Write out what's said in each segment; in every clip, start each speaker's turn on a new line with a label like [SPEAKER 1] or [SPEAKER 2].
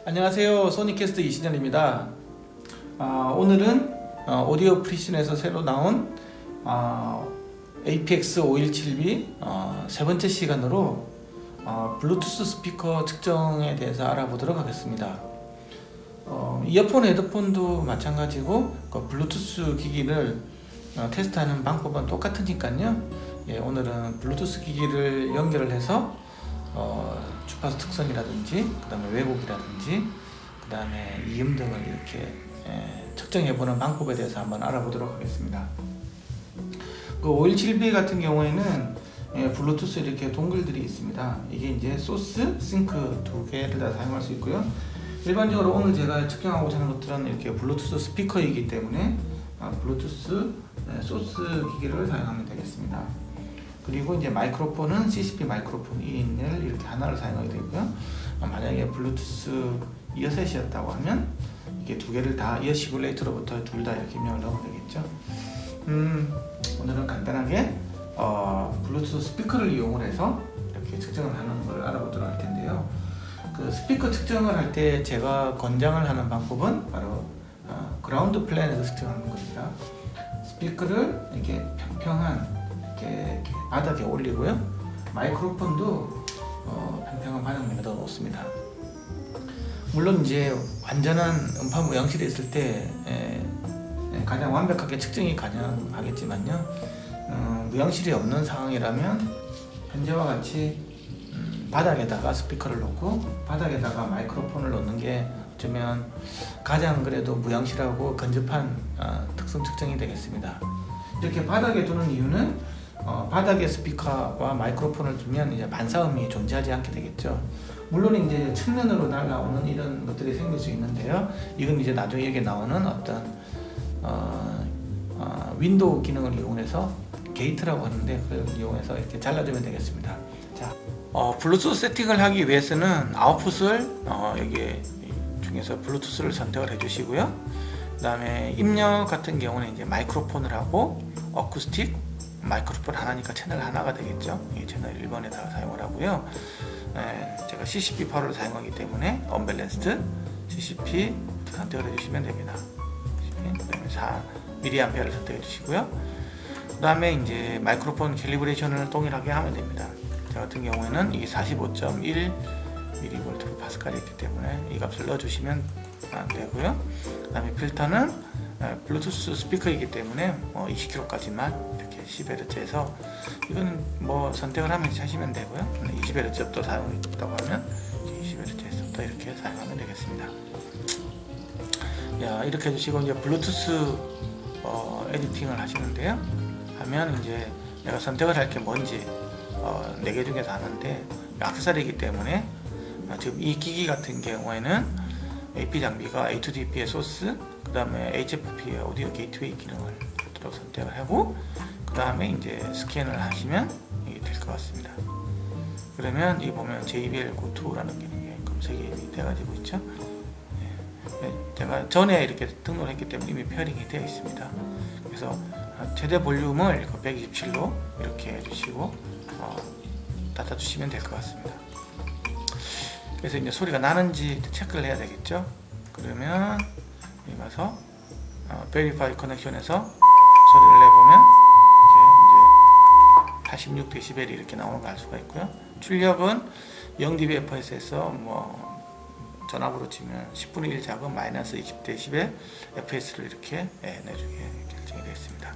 [SPEAKER 1] 안녕하세요. 소니캐스트 이신현입니다. 오늘은 오디오 프리신에서 새로 나온 apx517B 세 번째 시간으로 블루투스 스피커 측정에 대해서 알아보도록 하겠습니다. 이어폰, 헤드폰도 마찬가지고 블루투스 기기를 테스트하는 방법은 똑같으니까요. 오늘은 블루투스 기기를 연결을 해서 주파수 특성이라든지 그 다음에 왜곡이라든지 그 다음에 이음 등을 이렇게 측정해보는 방법에 대해서 한번 알아보도록 하겠습니다. 그 517B 같은 경우에는 블루투스 이렇게 동글들이 있습니다. 이게 이제 소스, 싱크 두 개를 다 사용할 수 있고요. 일반적으로 오늘 제가 측정하고자 하는 것들은 이렇게 블루투스 스피커이기 때문에 블루투스 소스 기기를 사용하면 되겠습니다. 그리고 이제 마이크로폰은 CCP 마이크로폰 2인을 이렇게 하나를 사용하게 되고요. 만약에 블루투스 이어셋이었다고 하면 이게 두 개를 다 이어 시뮬레이터로부터 둘 다 이렇게 입력을 넣으면 되겠죠. 오늘은 간단하게 블루투스 스피커를 이용을 해서 이렇게 측정을 하는 걸 알아보도록 할 텐데요. 그 스피커 측정을 할 때 제가 권장을 하는 방법은 바로 그라운드 플랜에서 측정하는 겁니다. 스피커를 이렇게 평평한 이렇게 바닥에 올리고요. 마이크로폰도 평평한 바닥 위에 넣어 놓습니다. 물론 이제 완전한 음파 무향실에 있을 때 가장 완벽하게 측정이 가능하겠지만요. 무향실이 없는 상황이라면 현재와 같이 바닥에다가 스피커를 놓고 바닥에다가 마이크로폰을 놓는 게 어쩌면 가장 그래도 무향실하고 근접한 특성 측정이 되겠습니다. 이렇게 바닥에 두는 이유는 바닥에 스피커와 마이크로폰을 두면 이제 반사음이 존재하지 않게 되겠죠. 물론 이제 측면으로 날아오는 이런 것들이 생길 수 있는데요. 이건 이제 나중에 여기 나오는 어떤 윈도우 기능을 이용해서 게이트라고 하는데 그걸 이용해서 이렇게 잘라주면 되겠습니다. 자, 블루투스 세팅을 하기 위해서는 아웃풋을 여기 중에서 블루투스를 선택을 해주시고요. 그 다음에 입력 같은 경우는 이제 마이크로폰을 하고 어쿠스틱 마이크로폰 하나니까 채널 하나가 되겠죠. 이 채널 1번에다가 사용을 하고요. 제가 CCP 파워를 사용하기 때문에 언밸런스드 CCP 선택을 해주시면 됩니다. 그 다음에 4mA를 선택해 주시고요. 그 다음에 이제 마이크로폰 캘리브레이션을 동일하게 하면 됩니다. 저 같은 경우에는 이게 45.1mV 파스칼이 있기 때문에 이 값을 넣어주시면 되고요. 그 다음에 필터는 블루투스 스피커이기 때문에 20kHz까지만 이렇게 10Hz에서 이거는 뭐 선택을 하면 하시면 되고요. 20Hz부터 사용했다고 하면 20Hz부터 이렇게 사용하면 되겠습니다. 이렇게 해주시고 이제 블루투스 에디팅을 하시는데요. 하면 이제 내가 선택을 할 게 뭔지 4개 중에서 하는데 액세서리이기 때문에 지금 이 기기 같은 경우에는 AP 장비가 A2DP의 소스, 그 다음에 HFP의 오디오 게이트웨이 기능을 선택을 하고 그 다음에 이제 스캔을 하시면 이게 될 것 같습니다. 그러면 이 보면 JBL Go2라는 기능이 검색이 돼가지고 있죠. 제가 전에 이렇게 등록을 했기 때문에 이미 페어링이 되어 있습니다. 그래서 최대 볼륨을 127로 이렇게 해주시고 닫아주시면 될 것 같습니다. 그래서 이제 소리가 나는지 체크를 해야 되겠죠. 그러면 여기 가서 Verify Connection에서 소리를 내보면 이렇게 이제 86dB이 이렇게 나오는 걸 알 수가 있고요. 출력은 0dBfs에서 뭐 전압으로 치면 10분의 1 작은 마이너스 20dB fs를 이렇게 내주게 결정이 되어 있습니다.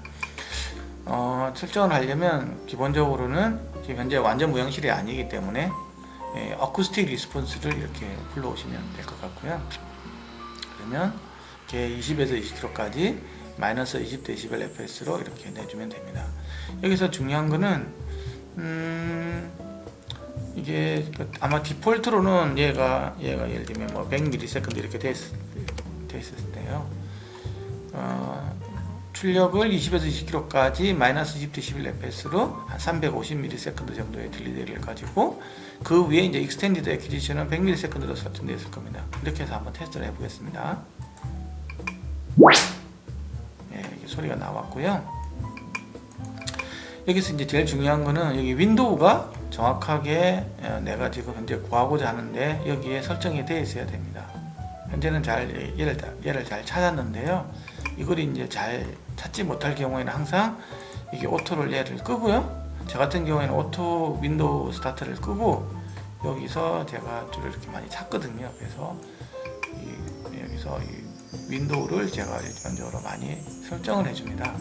[SPEAKER 1] 측정을 하려면 기본적으로는 지금 현재 완전 무향실이 아니기 때문에 어쿠스틱 리스폰스를 이렇게 불러오시면 될 것 같고요. 그러면 이렇게 20에서 20kHz까지 마이너스 20dB fs로 이렇게 내주면 됩니다. 여기서 중요한 거는 이게 아마 디폴트로는 얘가 예를 들면 뭐 100ms 이렇게 돼 있을 때요. 출력을 20에서 20kHz까지 마이너스 20dB fs로 한 350ms 정도의 딜리데이를 가지고 그 위에 이제 익스텐디드 액퀴지션은 100ms로 설정되어 있을 겁니다. 이렇게 해서 한번 테스트를 해보겠습니다. 이렇게 소리가 나왔고요. 여기서 이제 제일 중요한 거는 여기 윈도우가 정확하게 내가 지금 현재 구하고자 하는데 여기에 설정이 되어 있어야 됩니다. 현재는 얘를 잘 찾았는데요. 이걸 이제 잘 찾지 못할 경우에는 항상 이게 오토를 얘를 끄고요. 저 같은 경우에는 오토 윈도우 스타트를 끄고 여기서 제가 줄을 이렇게 많이 찾거든요. 그래서 여기서 이 윈도우를 제가 일반적으로 많이 설정을 해줍니다.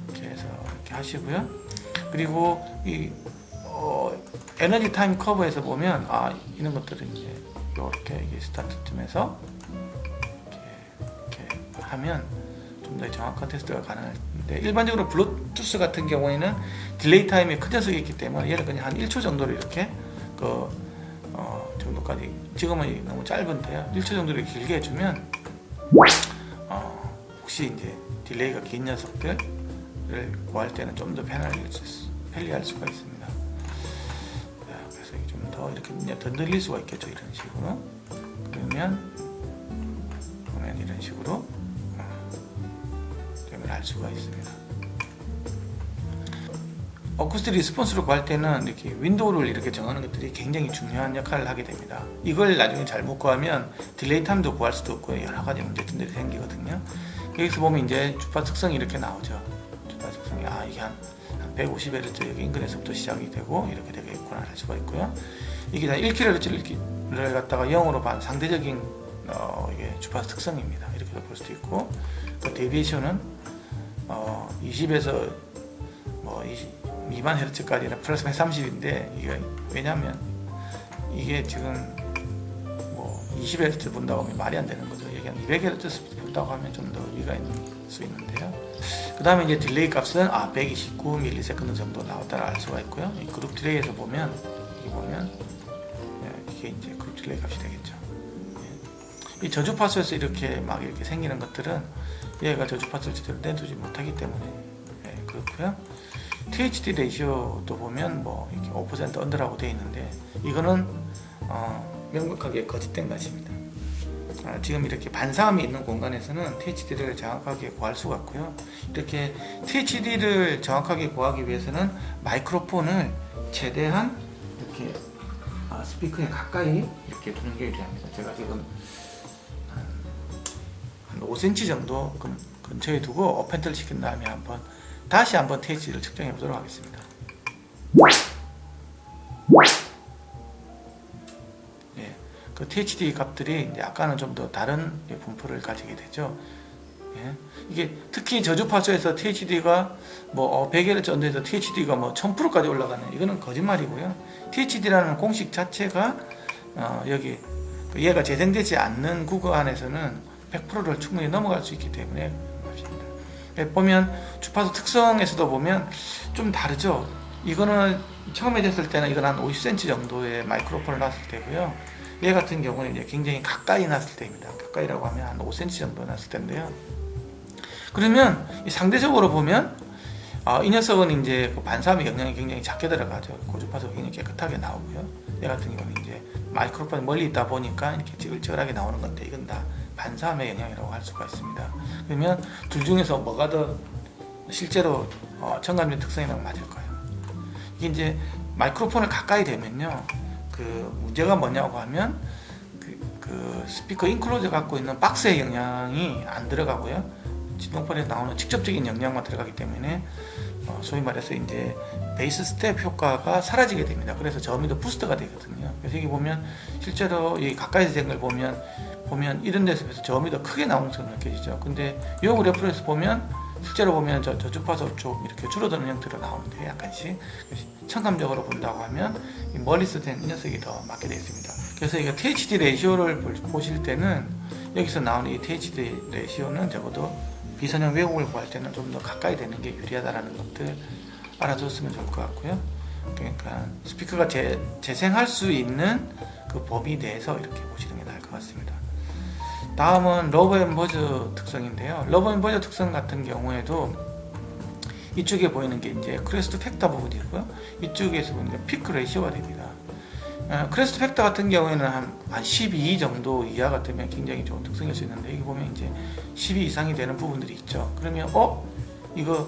[SPEAKER 1] 이렇게 해서 이렇게 하시고요. 그리고 이 에너지 타임 커브에서 보면 이런 것들은 이제 이렇게 스타트쯤에서 이렇게 하면 좀 더 정확한 테스트가 가능한데, 일반적으로 블루투스 같은 경우에는 딜레이 타임이 큰 녀석이 있기 때문에 얘를 그냥 한 1초 정도로 이렇게 정도까지, 지금은 너무 짧은데요, 1초 정도로 길게 해주면 혹시 이제 딜레이가 긴 녀석들을 구할 때는 좀 더 편리할 수가 있습니다. 그래서 좀 더 이렇게 더 늘릴 수가 있겠죠. 이런 식으로. 그러면 이런 식으로 알 수가 있습니다. 어쿠스틱 리스폰스를 구할 때는 이렇게 윈도우를 이렇게 정하는 것들이 굉장히 중요한 역할을 하게 됩니다. 이걸 나중에 잘못 구하면 딜레이 타임도 구할 수도 없고 여러 가지 문제점들이 생기거든요. 여기서 보면 이제 주파 특성이 이렇게 나오죠. 주파 특성이 이게 한 150Hz 여기 인근에서부터 시작이 되고 이렇게 되겠구나 할 수가 있고요. 이게 다 1kHz를 갖다가 0으로 반 상대적인 이게 주파 특성입니다. 이렇게도 볼 수도 있고, 그 데비에이션은 20에서 뭐 2만 헤르츠까지는 플러스 130인데 이게 왜냐면 이게 지금 뭐 20Hz 본다고 하면 말이 안 되는 거죠. 이게 한 200Hz 본다고 하면 좀 더 의미가 있는 수 있는데요. 그 다음에 이제 딜레이 값은 129ms 정도 나왔다라 알 수가 있고요. 이 그룹 딜레이에서 보면 이게 이제 그룹 딜레이 값이 되겠죠. 이 저주파수에서 이렇게 생기는 것들은 얘가 저주파수를 제대로 내두지 못하기 때문에 그렇고요. THD 레이시오도 보면 뭐 이렇게 5% 언더라고 되어 있는데 이거는 명백하게 거짓된 것입니다. 지금 이렇게 반사음이 있는 공간에서는 THD를 정확하게 구할 수가 없고요. 이렇게 THD를 정확하게 구하기 위해서는 마이크로폰을 최대한 이렇게 스피커에 가까이 이렇게 두는 게 유리합니다. 제가 지금 한 5cm 정도 근처에 두고 어펜트를 시킨 다음에 다시 한번 THD를 측정해 보도록 하겠습니다. 그 THD 값들이 이제 아까는 좀 더 다른 분포를 가지게 되죠. 이게 특히 저주파수에서 THD가 뭐 100Hz 언더에서 THD가 뭐 1000%까지 올라가는, 이거는 거짓말이고요. THD라는 공식 자체가 여기 얘가 재생되지 않는 구간에서는 100%를 충분히 넘어갈 수 있기 때문에 보면 주파수 특성에서도 보면 좀 다르죠. 이거는 처음에 됐을 때는 이건 한 50cm 정도의 마이크로폰을 놨을 때고요. 얘 같은 경우는 이제 굉장히 가까이 놨을 때입니다. 가까이라고 하면 한 5cm 정도 놨을 텐데요. 그러면 상대적으로 보면 이 녀석은 이제 반사음의 영향이 굉장히 작게 들어가죠. 고주파수가 굉장히 깨끗하게 나오고요. 얘 같은 경우는 이제 마이크로폰이 멀리 있다 보니까 이렇게 찌글찌글하게 나오는 건데 이건 다 반사음의 영향이라고 할 수가 있습니다. 그러면 둘 중에서 뭐가 더 실제로 청감용 특성이라고 맞을 거예요. 이게 이제 마이크로폰을 가까이 대면요, 그 문제가 뭐냐고 하면 그 스피커 인클로저 갖고 있는 박스의 영향이 안 들어가고요, 진동판에서 나오는 직접적인 영향만 들어가기 때문에 소위 말해서 이제 베이스 스텝 효과가 사라지게 됩니다. 그래서 저음이 더 부스트가 되거든요. 그래서 여기 보면 실제로 이 가까이서 된 걸 보면 이런 데서 저음이 더 크게 나오는 것처럼 느껴지죠. 근데 이 레퍼런스 보면 실제로 보면 저 주파수 좀 이렇게 줄어드는 형태로 나오는데 약간씩 청감적으로 본다고 하면 이 멀리서 된 이 녀석이 더 맞게 되어 있습니다. 그래서 이거 THD 레이시오를 보실 때는 여기서 나오는 이 THD 레이시오는 적어도 비선형 왜곡을 구할 때는 좀 더 가까이 되는 게 유리하다라는 것들 알아두었으면 좋을 것 같고요. 그러니까 스피커가 재생할 수 있는 그 범위 내에서 이렇게 보시는 게 나을 것 같습니다. 다음은 러브 앤 버즈 특성인데요. 러브 앤 버즈 특성 같은 경우에도 이쪽에 보이는 게 이제 크레스트 팩터 부분이고요. 이쪽에서 보는 게 피크 레이시오가 됩니다. 크레스트 팩터 같은 경우에는 한 12 정도 이하가 되면 굉장히 좋은 특성일 수 있는데, 여기 보면 이제 12 이상이 되는 부분들이 있죠. 그러면 이거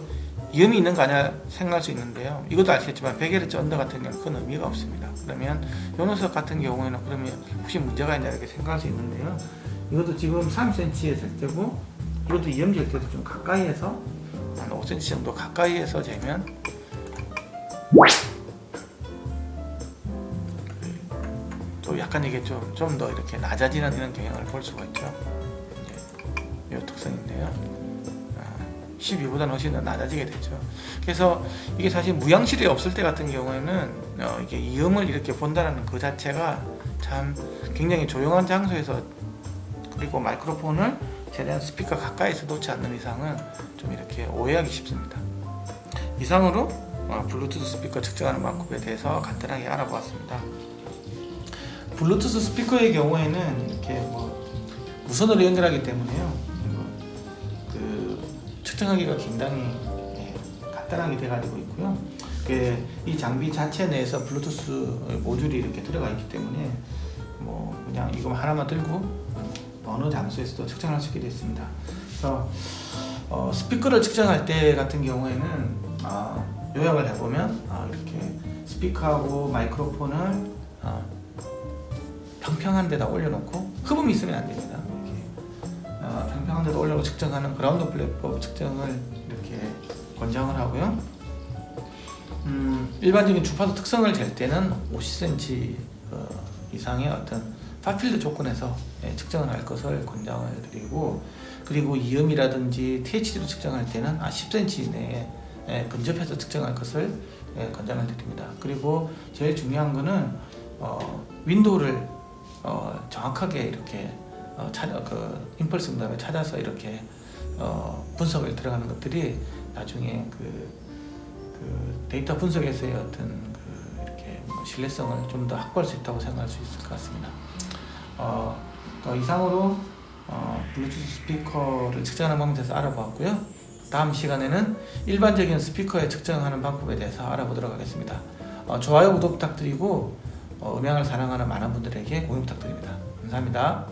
[SPEAKER 1] 위험이 있는 거 아니야 생각할 수 있는데요. 이것도 아시겠지만 100Hz 언더 같은 경우는 그건 의미가 없습니다. 그러면 요 녀석 같은 경우에는 그러면 혹시 문제가 있냐 이렇게 생각할 수 있는데요. 이것도 지금 3cm의 젤대고, 이것도 2음 젤대도 좀 가까이에서 한 5cm 정도 가까이에서 재면 또 약간 이게 좀 더 이렇게 낮아지는 이런 경향을 볼 수가 있죠. 이 특성인데요. 12보다는 훨씬 더 낮아지게 되죠. 그래서 이게 사실 무향실이 없을 때 같은 경우에는 이게 이음을 이렇게 본다는 그 자체가 참 굉장히 조용한 장소에서, 그리고 마이크로폰을 최대한 스피커 가까이서 놓지 않는 이상은 좀 이렇게 오해하기 쉽습니다. 이상으로 블루투스 스피커 측정하는 방법에 대해서 간단하게 알아보았습니다. 블루투스 스피커의 경우에는 이렇게 무선으로 연결하기 때문에요. 측정하기가 굉장히 간단하게 돼가지고 있고요. 이 장비 자체 내에서 블루투스 모듈이 이렇게 들어가 있기 때문에 그냥 이거 하나만 들고 어느 장소에서도 측정할 수 있게 됐습니다. 그래서 스피커를 측정할 때 같은 경우에는 요약을 해보면 이렇게 스피커하고 마이크로폰을 평평한 데다 올려놓고, 흡음이 있으면 안 됩니다. 평평한 데다 올려놓고 측정하는 그라운드 플랫폼 측정을 이렇게 권장을 하고요. 일반적인 주파수 특성을 잴 때는 50cm 이상의 어떤 파필드 조건에서 측정을 할 것을 권장을 드리고, 그리고 이음이라든지 THD로 측정할 때는 10cm 내에 근접해서 측정할 것을 권장을 드립니다. 그리고 제일 중요한 거는 윈도우를 정확하게 이렇게 임펄스 음담에 찾아서 이렇게 분석을 들어가는 것들이 나중에 그 데이터 분석에서의 어떤 이렇게 신뢰성을 좀 더 확보할 수 있다고 생각할 수 있을 것 같습니다. 이상으로 블루투스 스피커를 측정하는 방법에 대해서 알아보았고요. 다음 시간에는 일반적인 스피커에 측정하는 방법에 대해서 알아보도록 하겠습니다. 좋아요, 구독 부탁드리고 음향을 사랑하는 많은 분들에게 공유 부탁드립니다. 감사합니다.